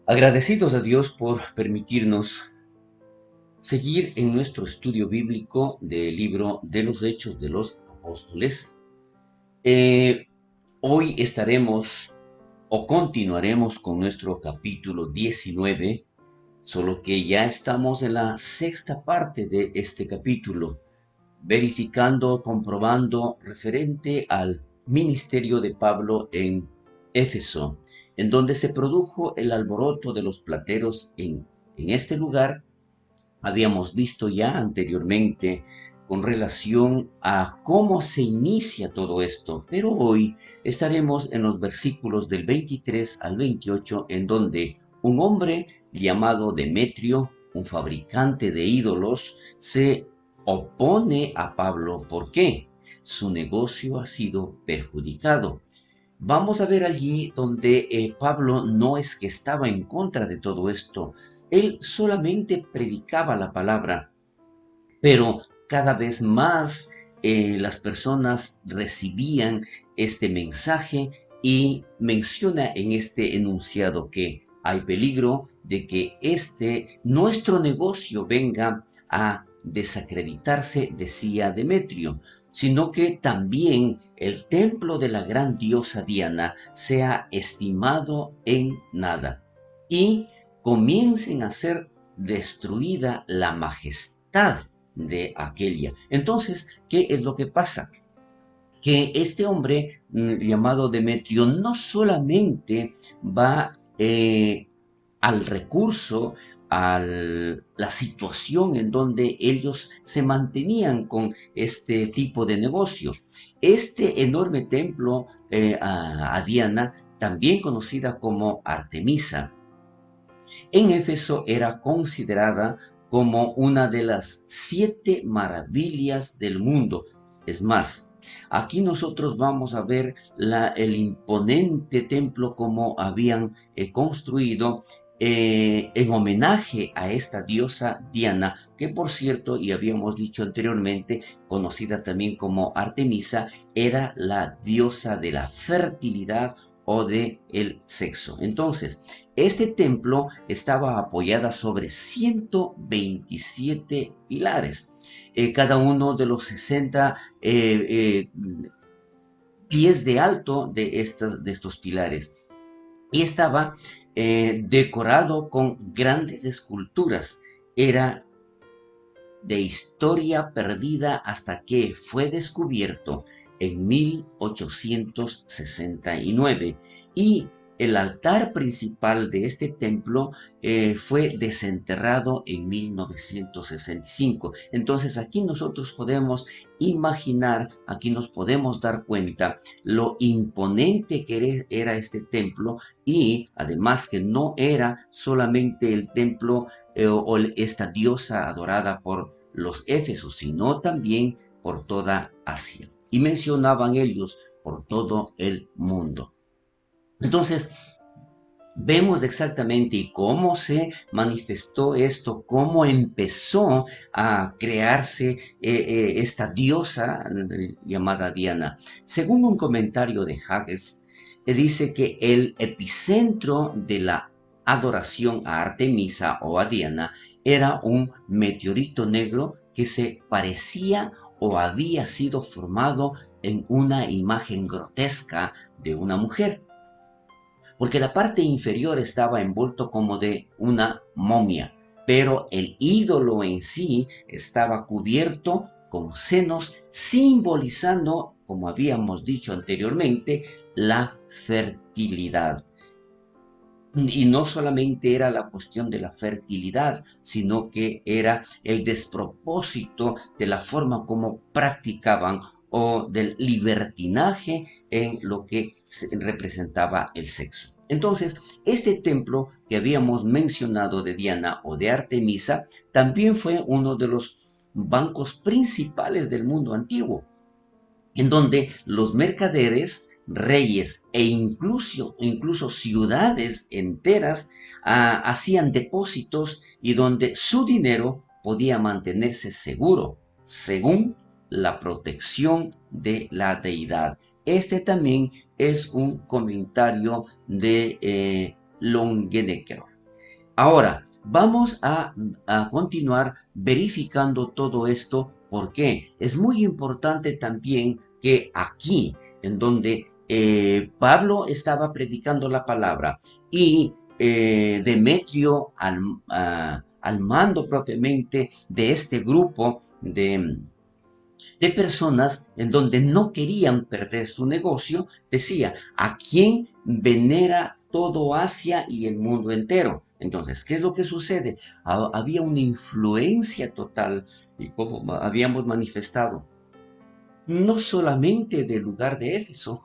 Agradecidos a Dios por permitirnos seguir en nuestro estudio bíblico del libro de los Hechos de los Apóstoles. Eh, Hoy estaremos o continuaremos con nuestro capítulo 19, solo que ya estamos en la sexta parte de este capítulo, verificando, comprobando referente al ministerio de Pablo en Éfeso, en donde se produjo el alboroto de los plateros en este lugar. Habíamos visto ya anteriormente con relación a cómo se inicia todo esto, pero hoy estaremos en los versículos del 23 al 28, en donde un hombre llamado Demetrio, un fabricante de ídolos, se opone a Pablo. ¿Por qué? Su negocio ha sido perjudicado. Vamos a ver allí donde Pablo no es que estaba en contra de todo esto, él solamente predicaba la palabra, pero cada vez más las personas recibían este mensaje y menciona en este enunciado que hay peligro de que nuestro negocio venga a desacreditarse, decía Demetrio, sino que también el templo de la gran diosa Diana sea estimado en nada y comiencen a ser destruida la majestad de aquella. Entonces, ¿qué es lo que pasa? Que este hombre llamado Demetrio no solamente va al recurso, a la situación en donde ellos se mantenían con este tipo de negocio. Este enorme templo a Diana, también conocida como Artemisa, en Éfeso era considerada como una de las 7 maravillas del mundo. Es más, aquí nosotros vamos a ver el imponente templo como habían construido en homenaje a esta diosa Diana, que por cierto, y habíamos dicho anteriormente, conocida también como Artemisa, era la diosa de la fertilidad o de el sexo. Entonces, este templo estaba apoyada sobre 127 pilares, cada uno de los 60 pies de alto de estos pilares. Y estaba decorado con grandes esculturas. Era de historia perdida hasta que fue descubierto en 1869 y el altar principal de este templo fue desenterrado en 1965. Entonces aquí nosotros podemos imaginar, aquí nos podemos dar cuenta lo imponente que era este templo y además que no era solamente el templo o esta diosa adorada por los éfesos, sino también por toda Asia. Y mencionaban ellos por todo el mundo. Entonces, vemos exactamente cómo se manifestó esto, cómo empezó a crearse esta diosa llamada Diana. Según un comentario de Haggis, dice que el epicentro de la adoración a Artemisa o a Diana era un meteorito negro que se parecía o había sido formado en una imagen grotesca de una mujer, porque la parte inferior estaba envuelto como de una momia, pero el ídolo en sí estaba cubierto con senos, simbolizando, como habíamos dicho anteriormente, la fertilidad. Y no solamente era la cuestión de la fertilidad, sino que era el despropósito de la forma como practicaban o del libertinaje en lo que representaba el sexo. Entonces, este templo que habíamos mencionado de Diana o de Artemisa también fue uno de los bancos principales del mundo antiguo, en donde los mercaderes, reyes e incluso ciudades enteras hacían depósitos y donde su dinero podía mantenerse seguro según la protección de la deidad. Este también es un comentario de Longenecker. Ahora, vamos a continuar verificando todo esto. ¿Por qué? Es muy importante también que aquí, en donde Pablo estaba predicando la palabra y Demetrio al mando propiamente de este grupo de personas en donde no querían perder su negocio, decía, ¿a quién venera todo Asia y el mundo entero? Entonces, ¿qué es lo que sucede? Había una influencia total, y como habíamos manifestado, no solamente del lugar de Éfeso,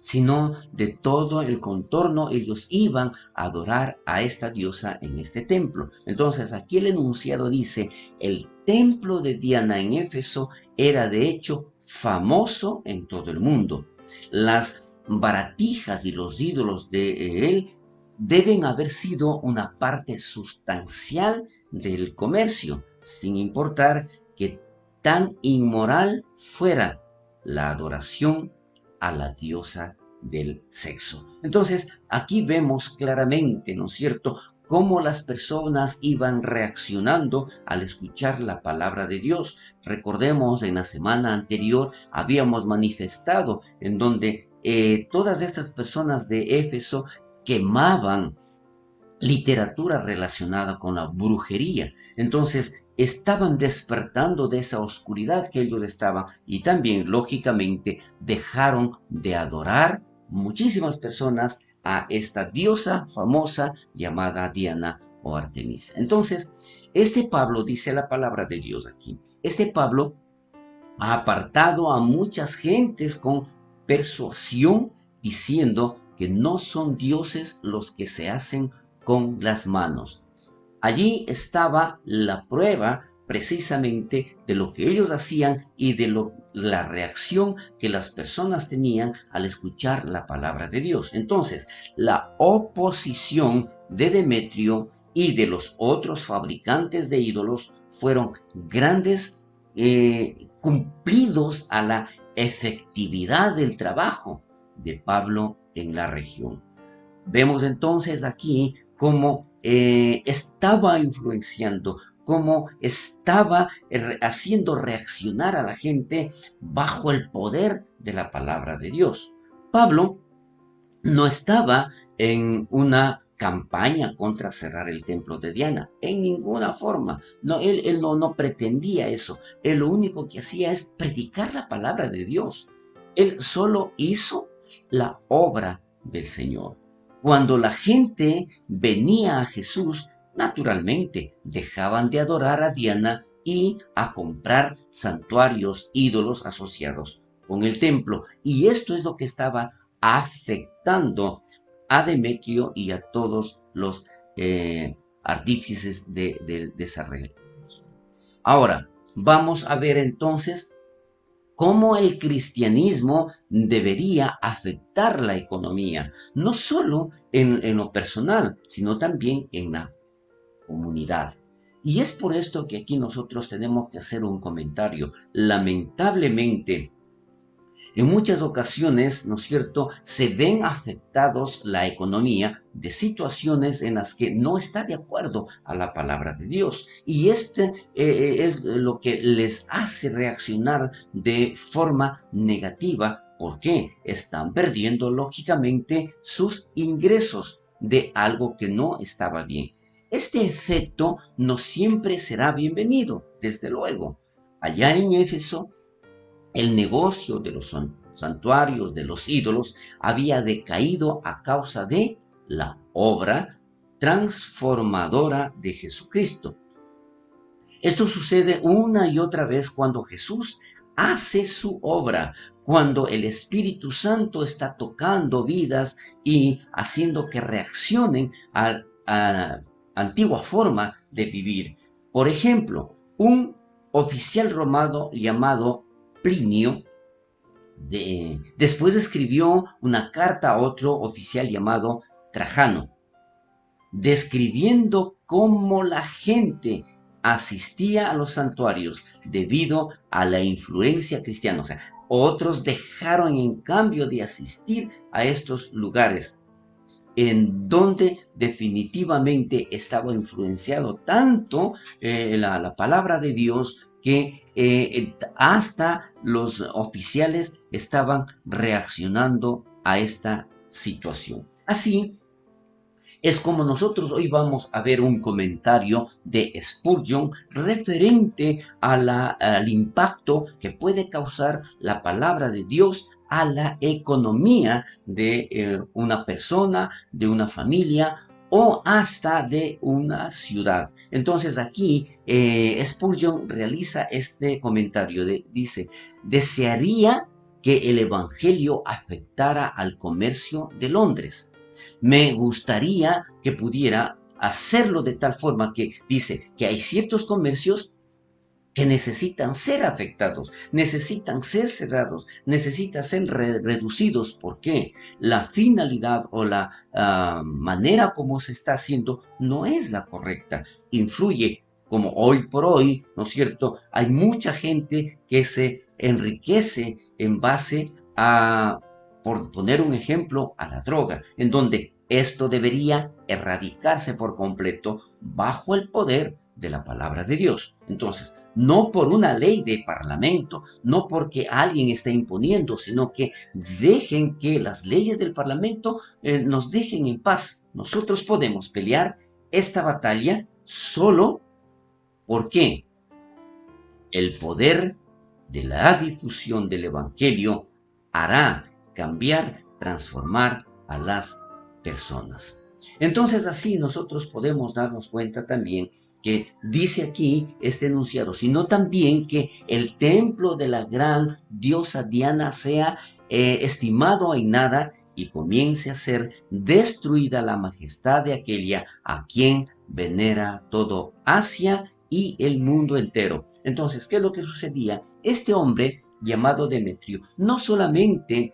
sino de todo el contorno. Ellos iban a adorar a esta diosa en este templo. Entonces aquí el enunciado dice, el templo de Diana en Éfeso era de hecho famoso en todo el mundo. Las baratijas y los ídolos de él deben haber sido una parte sustancial del comercio, sin importar que tan inmoral fuera la adoración a la diosa del sexo. Entonces, aquí vemos claramente, ¿no es cierto?, cómo las personas iban reaccionando al escuchar la palabra de Dios. Recordemos, en la semana anterior habíamos manifestado en donde todas estas personas de Éfeso quemaban literatura relacionada con la brujería. Entonces, estaban despertando de esa oscuridad que ellos estaban y también, lógicamente, dejaron de adorar muchísimas personas a esta diosa famosa llamada Diana o Artemis. Entonces, este Pablo dice la palabra de Dios aquí. Este Pablo ha apartado a muchas gentes con persuasión, diciendo que no son dioses los que se hacen con las manos. Allí estaba la prueba precisamente de lo que ellos hacían y de la reacción que las personas tenían al escuchar la palabra de Dios. Entonces, la oposición de Demetrio y de los otros fabricantes de ídolos fueron grandes cumplidos a la efectividad del trabajo de Pablo en la región. Vemos entonces aquí cómo estaba influenciando, cómo estaba haciendo reaccionar a la gente bajo el poder de la palabra de Dios. Pablo no estaba en una campaña contra cerrar el templo de Diana, en ninguna forma. No, él no pretendía eso. Él lo único que hacía es predicar la palabra de Dios. Él solo hizo la obra del Señor. Cuando la gente venía a Jesús, naturalmente dejaban de adorar a Diana y a comprar santuarios, ídolos asociados con el templo. Y esto es lo que estaba afectando a Demetrio y a todos los artífices del desarrollo. Ahora, vamos a ver entonces cómo el cristianismo debería afectar la economía, no solo en lo personal, sino también en la comunidad. Y es por esto que aquí nosotros tenemos que hacer un comentario. Lamentablemente, en muchas ocasiones, ¿no es cierto?, se ven afectados la economía de situaciones en las que no está de acuerdo a la palabra de Dios. Y es lo que les hace reaccionar de forma negativa. ¿Por qué? Están perdiendo lógicamente sus ingresos de algo que no estaba bien. Este efecto no siempre será bienvenido, desde luego. Allá en Éfeso, el negocio de los santuarios, de los ídolos, había decaído a causa de la obra transformadora de Jesucristo. Esto sucede una y otra vez cuando Jesús hace su obra, cuando el Espíritu Santo está tocando vidas y haciendo que reaccionen a la antigua forma de vivir. Por ejemplo, un oficial romano llamado Plinio después escribió una carta a otro oficial llamado Trajano, describiendo cómo la gente asistía a los santuarios debido a la influencia cristiana. O sea, otros dejaron en cambio de asistir a estos lugares en donde definitivamente estaba influenciado tanto la palabra de Dios que hasta los oficiales estaban reaccionando a esta situación. Así es como nosotros hoy vamos a ver un comentario de Spurgeon referente al impacto que puede causar la palabra de Dios a la economía de una persona, de una familia o hasta de una ciudad. Entonces aquí Spurgeon realiza este comentario, dice, desearía que el Evangelio afectara al comercio de Londres. Me gustaría que pudiera hacerlo de tal forma que dice que hay ciertos comercios que necesitan ser afectados, necesitan ser cerrados, necesitan ser reducidos. ¿Por qué? La finalidad o la manera como se está haciendo no es la correcta. Influye, como hoy por hoy, ¿no es cierto? Hay mucha gente que se enriquece en base a, por poner un ejemplo, a la droga, en donde esto debería erradicarse por completo bajo el poder de la palabra de Dios. Entonces, no por una ley de parlamento, no porque alguien está imponiendo, sino que dejen que las leyes del parlamento nos dejen en paz. Nosotros podemos pelear esta batalla solo porque el poder de la difusión del Evangelio hará cambiar, transformar a las personas. Entonces así nosotros podemos darnos cuenta también que dice aquí este enunciado, sino también que el templo de la gran diosa Diana sea estimado en nada y comience a ser destruida la majestad de aquella a quien venera todo Asia y el mundo entero. Entonces, ¿qué es lo que sucedía? Este hombre llamado Demetrio no solamente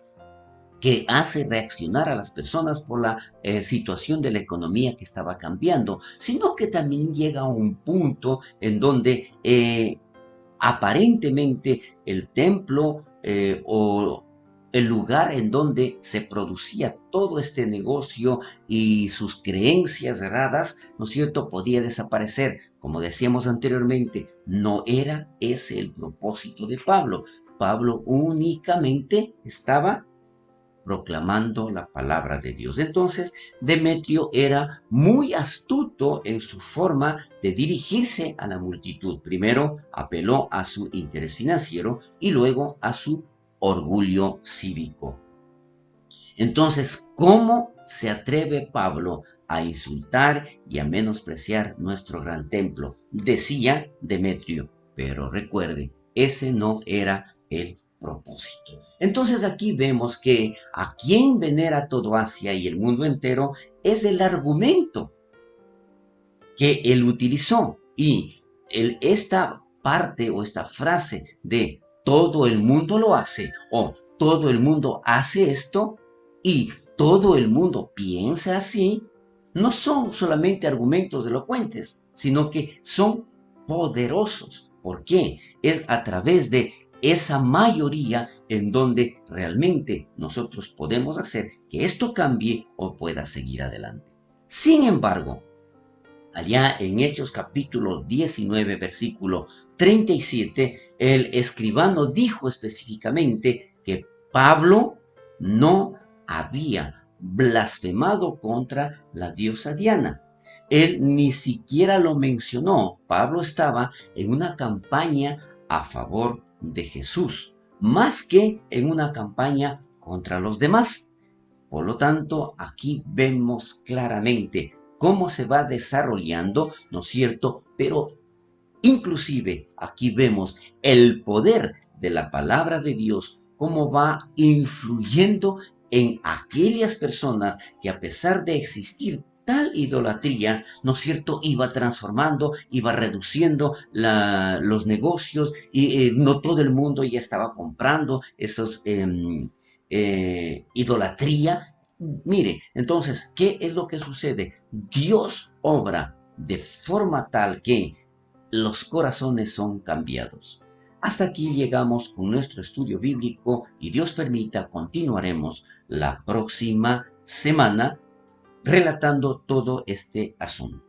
que hace reaccionar a las personas por la situación de la economía que estaba cambiando, sino que también llega a un punto en donde aparentemente el templo o el lugar en donde se producía todo este negocio y sus creencias erradas, ¿no es cierto?, podía desaparecer. Como decíamos anteriormente, no era ese el propósito de Pablo. Pablo únicamente estaba proclamando la palabra de Dios. Entonces, Demetrio era muy astuto en su forma de dirigirse a la multitud. Primero apeló a su interés financiero y luego a su orgullo cívico. Entonces, ¿cómo se atreve Pablo a insultar y a menospreciar nuestro gran templo? Decía Demetrio, pero recuerde, ese no era el propósito. Entonces aquí vemos que a quien venera todo Asia y el mundo entero es el argumento que él utilizó. Y esta parte o esta frase de todo el mundo lo hace o todo el mundo hace esto y todo el mundo piensa así, no son solamente argumentos elocuentes, sino que son poderosos. ¿Por qué? Es a través de esa mayoría en donde realmente nosotros podemos hacer que esto cambie o pueda seguir adelante. Sin embargo, allá en Hechos capítulo 19, versículo 37, el escribano dijo específicamente que Pablo no había blasfemado contra la diosa Diana. Él ni siquiera lo mencionó. Pablo estaba en una campaña a favor de Jesús, más que en una campaña contra los demás. Por lo tanto, aquí vemos claramente cómo se va desarrollando, ¿no es cierto? Pero inclusive aquí vemos el poder de la palabra de Dios, cómo va influyendo en aquellas personas que a pesar de existir tal idolatría, ¿no es cierto?, iba transformando, iba reduciendo los negocios y no todo el mundo ya estaba comprando esos idolatría. Mire, entonces, ¿qué es lo que sucede? Dios obra de forma tal que los corazones son cambiados. Hasta aquí llegamos con nuestro estudio bíblico y Dios permita continuaremos la próxima semana relatando todo este asunto.